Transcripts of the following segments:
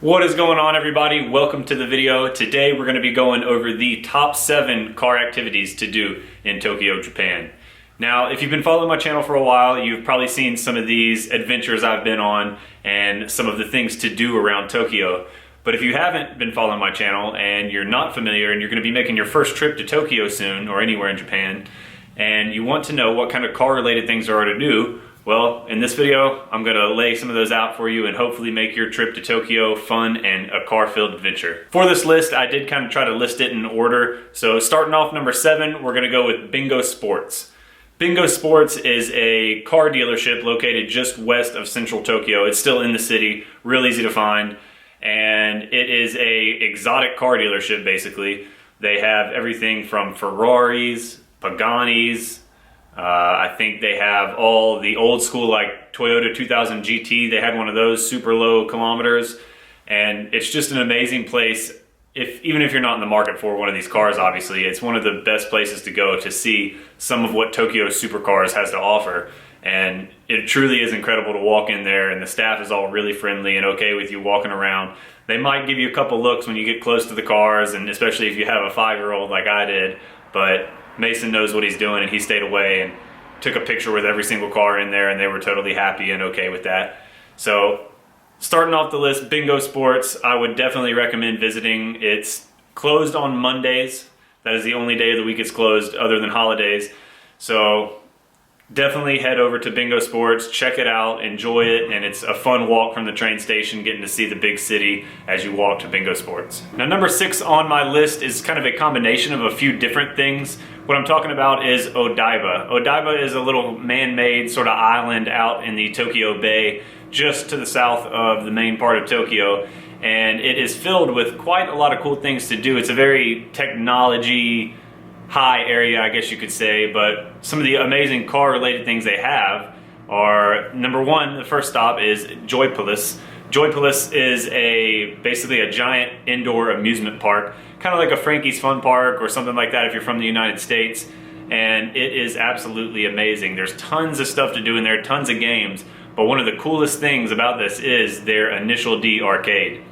What is going on, everybody? Welcome to the video. Today we're going to be going over the top 7 car activities to do in Tokyo, Japan. Now, if you've been following my channel for a while, you've probably seen some of these adventures I've been on and some of the things to do around Tokyo. But if you haven't been following my channel and you're not familiar and you're going to be making your first trip to Tokyo soon or anywhere in Japan, and you want to know what kind of car related things there are to do, well, in this video, I'm going to lay some of those out for you and hopefully make your trip to Tokyo fun and a car-filled adventure. For this list, I did kind of try to list it in order. So starting off number 7, we're going to go with Bingo Sports. Bingo Sports is a car dealership located just west of central Tokyo. It's still in the city, real easy to find. And it is a exotic car dealership, basically. They have everything from Ferraris, Paganis, I think they have all the old school like Toyota 2000 GT. They had one of those, super low kilometers, and it's just an amazing place. Even if you're not in the market for one of these cars, obviously, it's one of the best places to go to see some of what Tokyo Supercars has to offer. And it truly is incredible to walk in there, and the staff is all really friendly and okay with you walking around. They might give you a couple looks when you get close to the cars, and especially if you have a 5-year-old like I did, but Mason knows what he's doing, and he stayed away and took a picture with every single car in there, and they were totally happy and okay with that. So starting off the list, Bingo Sports, I would definitely recommend visiting. It's closed on Mondays. That is the only day of the week it's closed other than holidays. So definitely head over to Bingo Sports, check it out, enjoy it, and it's a fun walk from the train station, getting to see the big city as you walk to Bingo Sports. Now, number 6 on my list is kind of a combination of a few different things. What I'm talking about is Odaiba. Odaiba is a little man-made sort of island out in the Tokyo Bay, just to the south of the main part of Tokyo, and it is filled with quite a lot of cool things to do. It's a very technology high area, I guess you could say, but some of the amazing car related things they have are, number 1, the first stop is Joypolis. Joypolis is basically a giant indoor amusement park, kind of like a Frankie's Fun Park or something like that if you're from the United States, and it is absolutely amazing. There's tons of stuff to do in there, tons of games, but one of the coolest things about this is their Initial D arcade.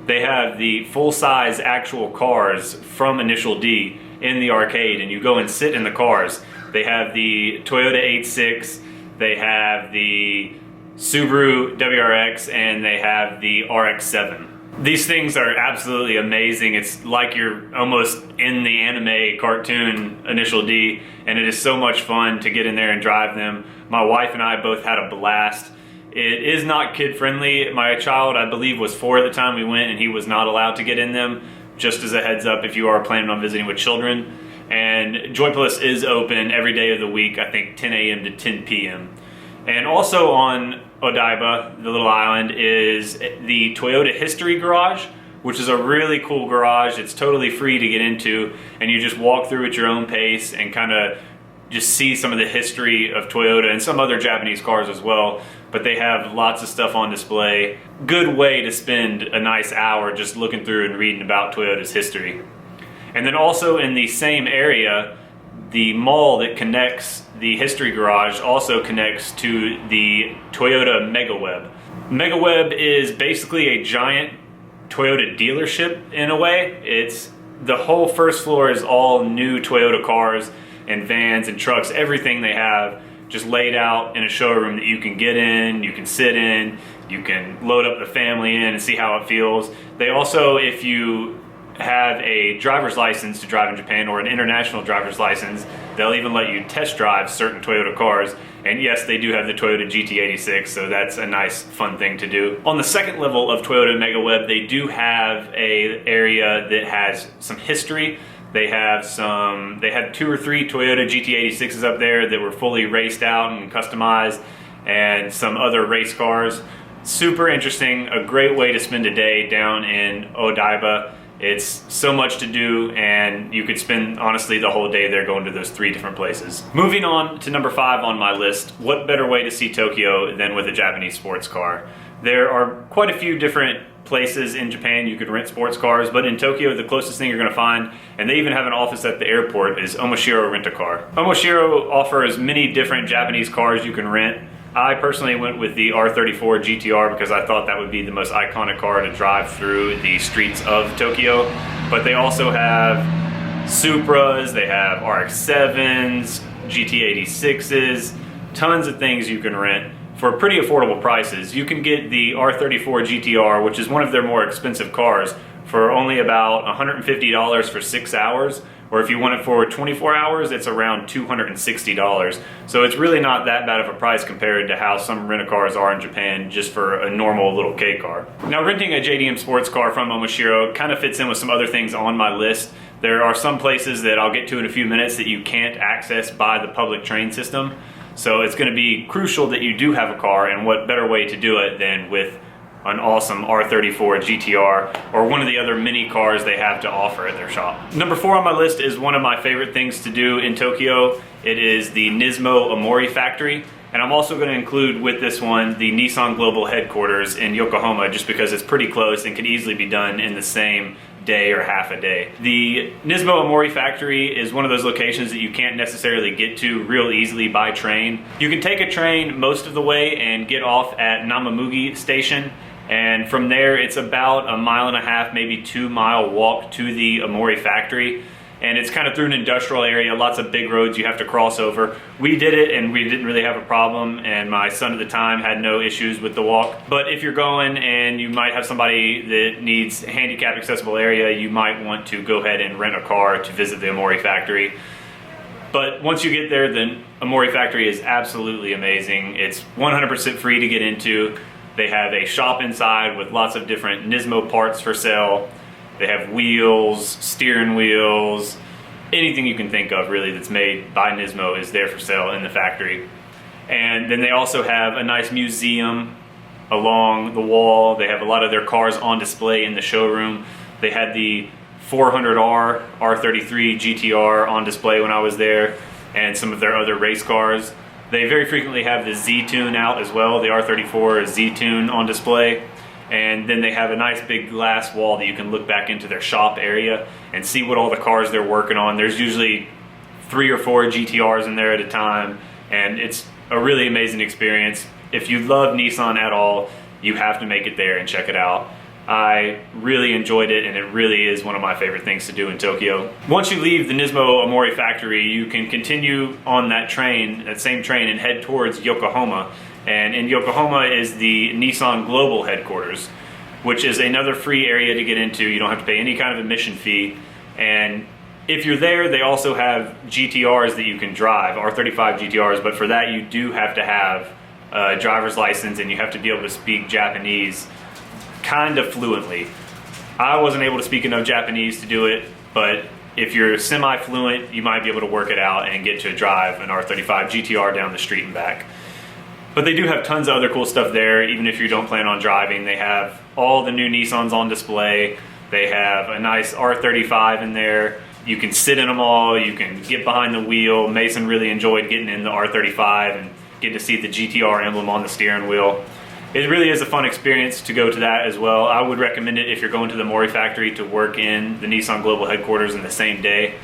They have the full-size actual cars from Initial D in the arcade, and you go and sit in the cars. They have the Toyota 86, they have the Subaru WRX, and they have the RX-7. These things are absolutely amazing. It's like you're almost in the anime cartoon Initial D, and it is so much fun to get in there and drive them. My wife and I both had a blast. It is not kid friendly. My child, I believe, was 4 at the time we went, and he was not allowed to get in them. Just as a heads up if you are planning on visiting with children. And Joypolis is open every day of the week, I think 10 a.m. to 10 p.m. And also on Odaiba, the little island, is the Toyota History Garage, which is a really cool garage. It's totally free to get into, and you just walk through at your own pace and kind of just see some of the history of Toyota and some other Japanese cars as well. But they have lots of stuff on display. Good way to spend a nice hour just looking through and reading about Toyota's history. And then also in the same area, the mall that connects the History Garage also connects to the Toyota MegaWeb. MegaWeb is basically a giant Toyota dealership in a way. The whole first floor is all new Toyota cars and vans and trucks, everything they have just laid out in a showroom that you can get in, you can sit in, you can load up the family in and see how it feels. They also, if you have a driver's license to drive in Japan or an international driver's license, they'll even let you test drive certain Toyota cars. And yes, they do have the Toyota GT86, so that's a nice fun thing to do. On the second level of Toyota MegaWeb, they do have an area that has some history. They had 2 or 3 Toyota GT86s up there that were fully raced out and customized, and some other race cars. Super interesting, a great way to spend a day down in Odaiba. It's so much to do, and you could spend, honestly, the whole day there going to those 3 different places. Moving on to number 5 on my list, what better way to see Tokyo than with a Japanese sports car? There are quite a few different places in Japan you could rent sports cars, but in Tokyo, the closest thing you're going to find, and they even have an office at the airport, is Omoshiro Rent-A-Car. Omoshiro offers many different Japanese cars you can rent. I personally went with the R34 GTR because I thought that would be the most iconic car to drive through the streets of Tokyo. But they also have Supras, they have RX-7s, GT86s, tons of things you can rent for pretty affordable prices. You can get the R34 GTR, which is one of their more expensive cars, for only about $150 for 6 hours. Or if you want it for 24 hours, it's around $260. So it's really not that bad of a price compared to how some rent-a-cars are in Japan just for a normal little K car. Now, renting a JDM sports car from Omoshiro kind of fits in with some other things on my list. There are some places that I'll get to in a few minutes that you can't access by the public train system. So it's going to be crucial that you do have a car, and what better way to do it than with an awesome R34 GTR or one of the other mini cars they have to offer at their shop. Number 4 on my list is one of my favorite things to do in Tokyo. It is the Nismo Omori factory, and I'm also going to include with this one the Nissan Global headquarters in Yokohama, just because it's pretty close and can easily be done in the same day or half a day. The Nismo Omori factory is one of those locations that you can't necessarily get to real easily by train. You can take a train most of the way and get off at Namamugi station, and from there it's about a 1.5 miles, maybe 2 mile walk to the Omori factory. And it's kind of through an industrial area, lots of big roads you have to cross over. We did it and we didn't really have a problem, and my son at the time had no issues with the walk. But if you're going and you might have somebody that needs handicap accessible area, you might want to go ahead and rent a car to visit the Omori factory. But once you get there, the Omori factory is absolutely amazing. It's 100% free to get into. They have a shop inside with lots of different Nismo parts for sale. They have wheels, steering wheels, anything you can think of really that's made by Nismo is there for sale in the factory. And then they also have a nice museum along the wall. They have a lot of their cars on display in the showroom. They had the 400R R33 GTR on display when I was there, and some of their other race cars. They very frequently have the Z-Tune out as well, the R34 Z-Tune on display. And then they have a nice big glass wall that you can look back into their shop area and see what all the cars they're working on. There's usually 3 or 4 GTRs in there at a time, and it's a really amazing experience. If you love Nissan at all, you have to make it there and check it out. I really enjoyed it, and it really is one of my favorite things to do in Tokyo. Once you leave the Nismo Omori factory, you can continue on that train, that same train, and head towards Yokohama. And in Yokohama is the Nissan Global headquarters, which is another free area to get into. You don't have to pay any kind of admission fee. And if you're there, they also have GTRs that you can drive, R35 GTRs, but for that you do have to have a driver's license, and you have to be able to speak Japanese kind of fluently. I wasn't able to speak enough Japanese to do it, but if you're semi-fluent, you might be able to work it out and get to drive an R35 GTR down the street and back. But they do have tons of other cool stuff there, even if you don't plan on driving. They have all the new Nissans on display. They have a nice R35 in there. You can sit in them all. You can get behind the wheel. Mason really enjoyed getting in the R35 and getting to see the GTR emblem on the steering wheel. It really is a fun experience to go to that as well. I would recommend it if you're going to the Omori factory to work in the Nissan Global headquarters in the same day.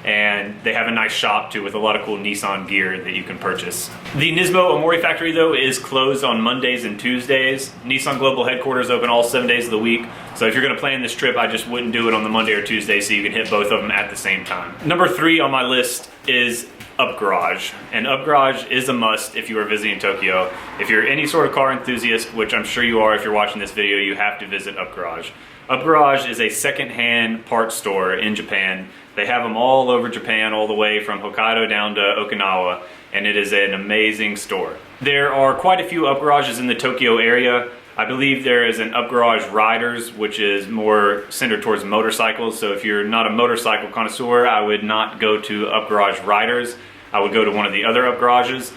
And they have a nice shop too with a lot of cool Nissan gear that you can purchase. The Nismo Omori factory though is closed on Mondays and Tuesdays. Nissan Global headquarters open all 7 days of the week. So if you're going to plan this trip, I just wouldn't do it on the Monday or Tuesday so you can hit both of them at the same time. Number 3 on my list is Up Garage. And Up Garage is a must if you are visiting Tokyo. If you're any sort of car enthusiast, which I'm sure you are if you're watching this video, you have to visit Up Garage. Up Garage is a second-hand parts store in Japan. They have them all over Japan, all the way from Hokkaido down to Okinawa, and it is an amazing store. There are quite a few Up Garages in the Tokyo area. I believe there is an Up Garage Riders, which is more centered towards motorcycles. So if you're not a motorcycle connoisseur, I would not go to Up Garage Riders. I would go to one of the other Up Garages.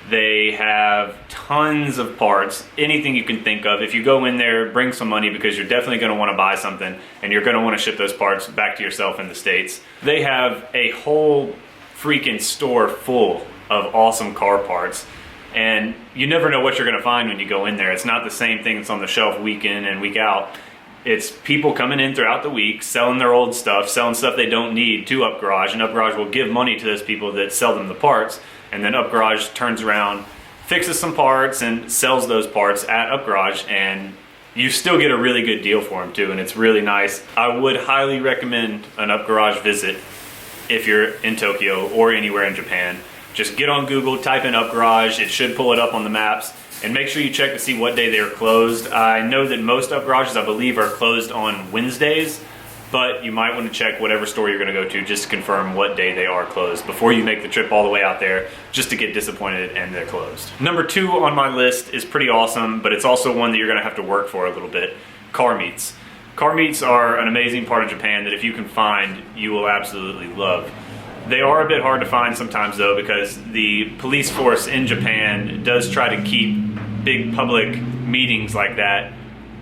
They have tons of parts, anything you can think of. If you go in there, bring some money because you're definitely going to want to buy something, and you're going to want to ship those parts back to yourself in the States. They have a whole freaking store full of awesome car parts, and you never know what you're going to find when you go in there. It's not the same thing that's on the shelf week in and week out. It's people coming in throughout the week, selling their old stuff, selling stuff they don't need to Up Garage, and Up Garage will give money to those people that sell them the parts. And then Up Garage turns around, fixes some parts and sells those parts at Up Garage, and you still get a really good deal for them too, and it's really nice. I would highly recommend an Up Garage visit if you're in Tokyo or anywhere in Japan. Just get on Google, type in Up Garage, it should pull it up on the maps, and make sure you check to see what day they are closed. I know that most Up Garages, I believe, are closed on Wednesdays, but you might want to check whatever store you're going to go to just to confirm what day they are closed before you make the trip all the way out there just to get disappointed and they're closed. Number 2 on my list is pretty awesome, but it's also one that you're going to have to work for a little bit. Car meets. Car meets are an amazing part of Japan that if you can find, you will absolutely love. They are a bit hard to find sometimes though, because the police force in Japan does try to keep big public meetings like that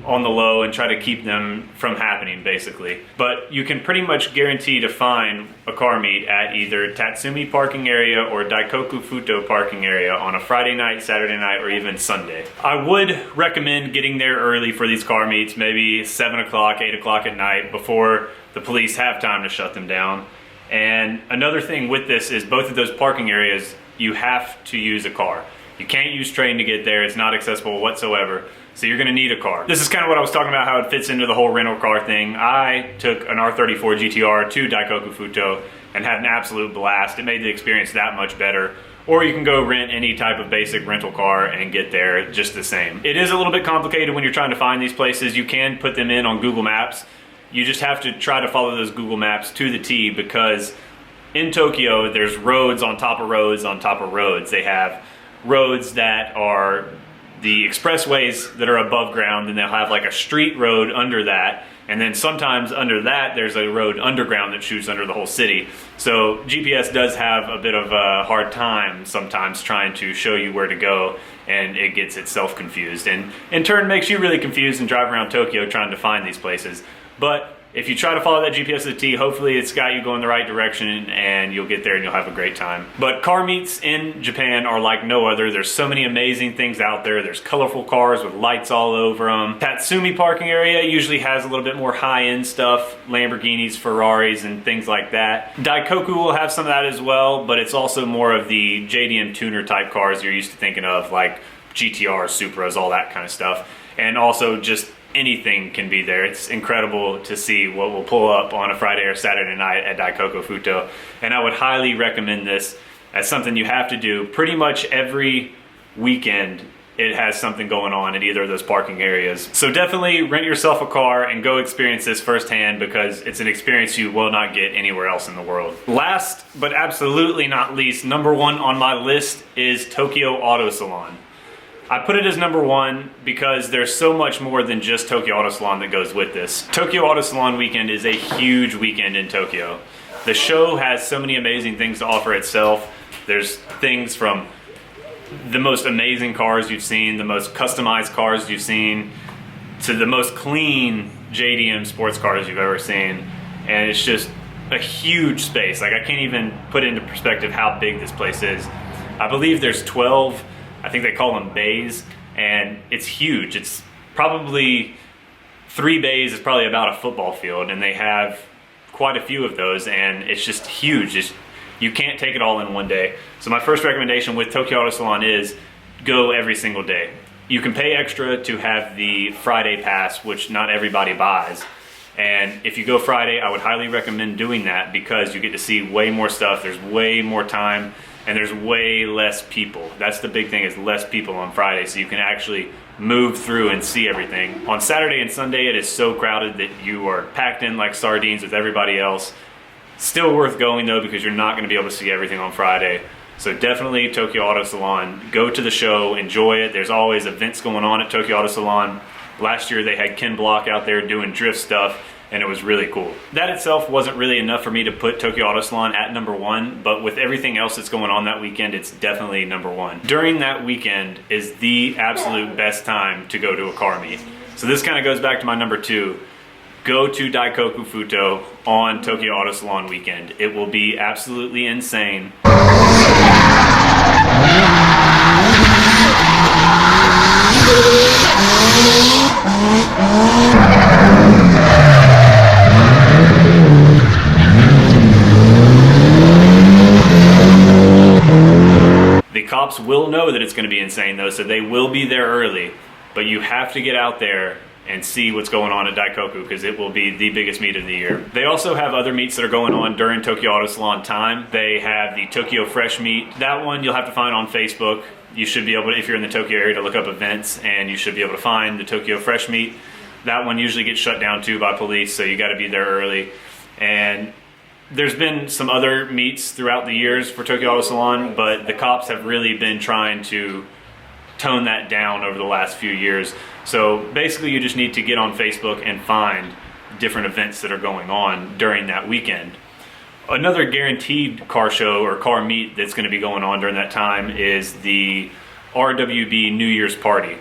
on the low and try to keep them from happening basically. But you can pretty much guarantee to find a car meet at either Tatsumi parking area or Daikoku Futo parking area on a Friday night, Saturday night, or even Sunday. I would recommend getting there early for these car meets, maybe 7 o'clock, 8 o'clock at night before the police have time to shut them down. And another thing with this is both of those parking areas, you have to use a car. You can't use train to get there, it's not accessible whatsoever. So you're gonna need a car. This is kind of what I was talking about, how it fits into the whole rental car thing. I took an R34 GTR to Daikoku Futo and had an absolute blast. It made the experience that much better. Or you can go rent any type of basic rental car and get there just the same. It is a little bit complicated when you're trying to find these places. You can put them in on Google Maps. You just have to try to follow those Google Maps to the T, because in Tokyo, there's roads on top of roads on top of roads. They have roads that are the expressways that are above ground, and they'll have like a street road under that, and then sometimes under that there's a road underground that shoots under the whole city. So GPS does have a bit of a hard time sometimes trying to show you where to go, and it gets itself confused, and in turn makes you really confused and drive around Tokyo trying to find these places. But if you try to follow that GPS to the T, hopefully it's got you going the right direction and you'll get there and you'll have a great time. But car meets in Japan are like no other. There's so many amazing things out there. There's colorful cars with lights all over them. Tatsumi parking area usually has a little bit more high-end stuff, Lamborghinis, Ferraris, and things like that. Daikoku will have some of that as well, but it's also more of the JDM tuner type cars you're used to thinking of, like GTR, Supras, all that kind of stuff. And also just anything can be there. It's incredible to see what will pull up on a Friday or Saturday night at Daikoku Futo. And I would highly recommend this as something you have to do pretty much every weekend. It has something going on in either of those parking areas. So definitely rent yourself a car and go experience this firsthand, because it's an experience you will not get anywhere else in the world. Last but absolutely not least, number 1 on my list is Tokyo Auto Salon. I put it as number 1 because there's so much more than just Tokyo Auto Salon that goes with this. Tokyo Auto Salon weekend is a huge weekend in Tokyo. The show has so many amazing things to offer itself. There's things from the most amazing cars you've seen, the most customized cars you've seen, to the most clean JDM sports cars you've ever seen. And it's just a huge space. Like, I can't even put into perspective how big this place is. I believe there's 12, I think they call them bays, and it's huge. It's probably 3 bays is probably about a football field, and they have quite a few of those, and it's just huge. You can't take it all in one day. So my first recommendation with Tokyo Auto Salon is go every single day. You can pay extra to have the Friday pass, which not everybody buys. And if you go Friday, I would highly recommend doing that, because you get to see way more stuff. There's way more time, and there's way less people. That's the big thing, is less people on Friday, so you can actually move through and see everything. On Saturday and Sunday, it is so crowded that you are packed in like sardines with everybody else. Still worth going though, because you're not going to be able to see everything on Friday. So definitely Tokyo Auto Salon. Go to the show, enjoy it. There's always events going on at Tokyo Auto Salon. Last year they had Ken Block out there doing drift stuff, and it was really cool. That itself wasn't really enough for me to put Tokyo Auto Salon at number 1, but with everything else that's going on that weekend, it's definitely number 1. During that weekend is the absolute best time to go to a car meet. So this kind of goes back to my number 2. Go to Daikoku Futo on Tokyo Auto Salon weekend. It will be absolutely insane. The cops will know that it's going to be insane though, so they will be there early, but you have to get out there and see what's going on at Daikoku because it will be the biggest meet of the year. They also have other meets that are going on during Tokyo Auto Salon time. They have the Tokyo Fresh Meet. That one you'll have to find on Facebook. You should be able to, if you're in the Tokyo area, to look up events, and you should be able to find the Tokyo Fresh Meet. That one usually gets shut down too by police, so you got to be there early. And there's been some other meets throughout the years for Tokyo Auto Salon, but the cops have really been trying to tone that down over the last few years. So basically you just need to get on Facebook and find different events that are going on during that weekend. Another guaranteed car show or car meet that's going to be going on during that time is the RWB New Year's Party.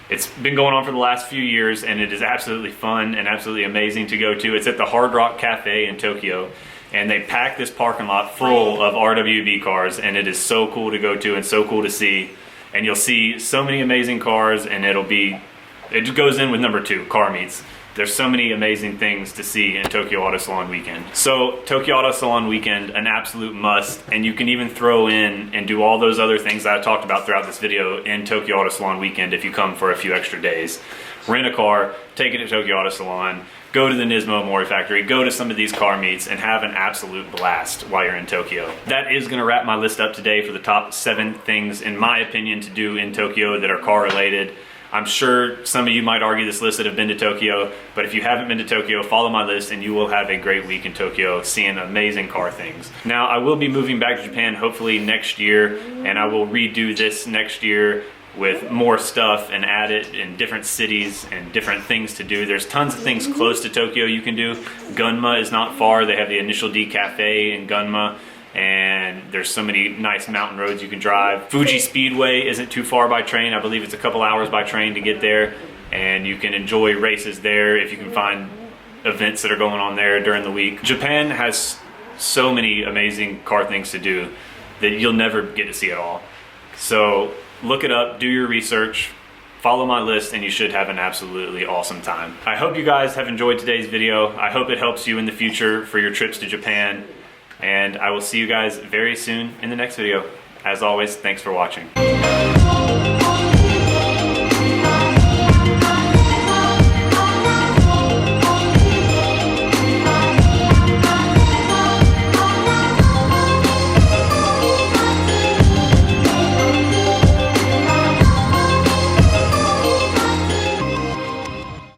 It's been going on for the last few years, and it is absolutely fun and absolutely amazing to go to. It's at the Hard Rock Cafe in Tokyo, and they pack this parking lot full of RWB cars, and it is so cool to go to and so cool to see. And you'll see so many amazing cars, and it just goes in with number 2, car meets. There's so many amazing things to see in Tokyo Auto Salon weekend. So Tokyo Auto Salon weekend, an absolute must, and you can even throw in and do all those other things that I talked about throughout this video in Tokyo Auto Salon weekend if you come for a few extra days. Rent a car, take it to Tokyo Auto Salon, go to the Nismo Mori factory, go to some of these car meets, and have an absolute blast while you're in Tokyo. That is going to wrap my list up today for the top 7 things, in my opinion, to do in Tokyo that are car related. I'm sure some of you might argue this list that have been to Tokyo, but if you haven't been to Tokyo, follow my list and you will have a great week in Tokyo seeing amazing car things. Now, I will be moving back to Japan hopefully next year, and I will redo this next year with more stuff and add it in different cities and different things to do. There's tons of things close to Tokyo you can do. Gunma is not far. They have the Initial D Cafe in Gunma, and there's so many nice mountain roads you can drive. Fuji Speedway isn't too far by train. I believe it's a couple hours by train to get there, and you can enjoy races there if you can find events that are going on there during the week. Japan has so many amazing car things to do that you'll never get to see it all. So look it up, do your research, follow my list, and you should have an absolutely awesome time. I hope you guys have enjoyed today's video. I hope it helps you in the future for your trips to Japan. And I will see you guys very soon in the next video. As always, thanks for watching.